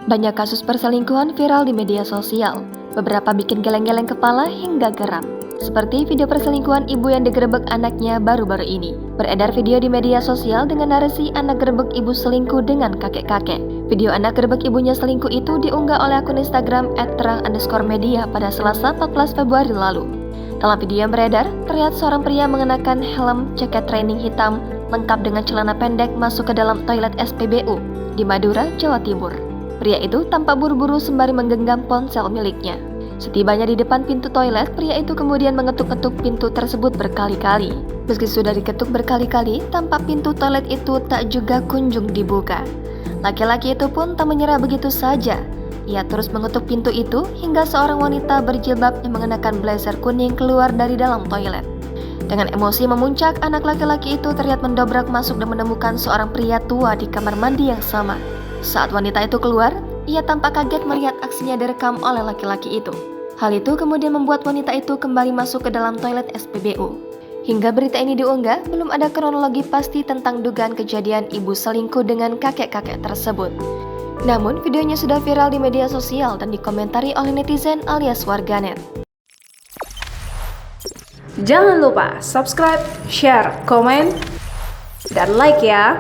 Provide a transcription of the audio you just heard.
Banyak kasus perselingkuhan viral di media sosial. Beberapa bikin geleng-geleng kepala hingga geram. Seperti video perselingkuhan ibu yang digerebek anaknya baru-baru ini. Beredar video di media sosial dengan narasi anak gerebek ibu selingkuh dengan kakek-kakek. Video anak gerebek ibunya selingkuh itu diunggah oleh akun Instagram @terang_media pada Selasa 14 Februari lalu. Dalam video yang beredar, terlihat seorang pria mengenakan helm jaket training hitam lengkap dengan celana pendek masuk ke dalam toilet SPBU di Madura, Jawa Timur. Pria itu tampak buru-buru sembari menggenggam ponsel miliknya. Setibanya di depan pintu toilet, pria itu kemudian mengetuk-ketuk pintu tersebut berkali-kali. Meski sudah diketuk berkali-kali, tampak pintu toilet itu tak juga kunjung dibuka. Laki-laki itu pun tak menyerah begitu saja. Ia terus mengetuk pintu itu hingga seorang wanita berjilbab yang mengenakan blazer kuning keluar dari dalam toilet. Dengan emosi memuncak, anak laki-laki itu terlihat mendobrak masuk dan menemukan seorang pria tua di kamar mandi yang sama. Saat wanita itu keluar, ia tampak kaget melihat aksinya direkam oleh laki-laki itu. Hal itu kemudian membuat wanita itu kembali masuk ke dalam toilet SPBU. Hingga berita ini diunggah, belum ada kronologi pasti tentang dugaan kejadian ibu selingkuh dengan kakek-kakek tersebut. Namun, videonya sudah viral di media sosial dan dikomentari oleh netizen alias warganet. Jangan lupa subscribe, share, komen, dan like ya!